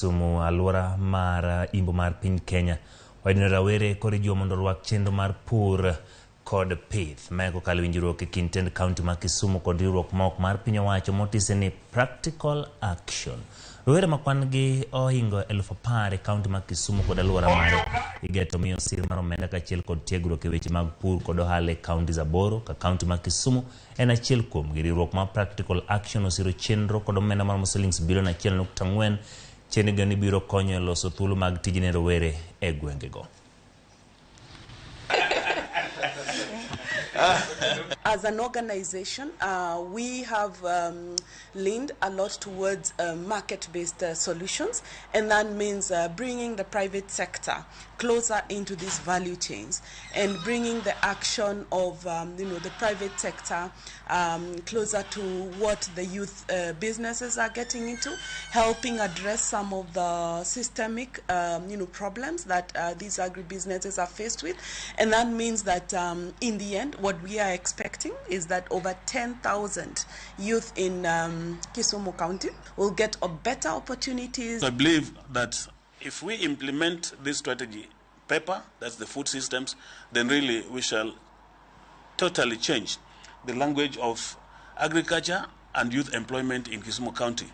Kisumu alwora mar imbo mar piny Kenya wadino rawere kod jo mondo rwak chenro mar pur kod pith ma kokalo winjruok e kind tend kaunti ma Kisumu kod riwruok ma ok mar piny owacho motise ni practical action. Rowere makwan gi ohingo 10,000 e kaunti ma Kisumu kod alwora mare igeto miyo sir mar omenda kachiel kod tiegruok e weche mag pur kod ohala e kaunti zaboro ka kaunti ma Kisumu en achiel kuom riwruok mar practical action osiro chenro kod omenda mar shillings bilion 1.4 chenro ni biro konyo e loso thuolo mag tijene rowere e gwengego. As an organization, we have leaned a lot towards market-based solutions, and that means bringing the private sector closer into these value chains and bringing the action of the private sector closer to what the youth businesses are getting into, helping address some of the systemic problems that these agribusinesses are faced with, and that means that in the end, what we are expecting is that over 10,000 youth in Kisumu County will get better opportunities. I believe that if we implement this strategy paper, that's the food systems, then really we shall totally change the language of agriculture and youth employment in Kisumu County.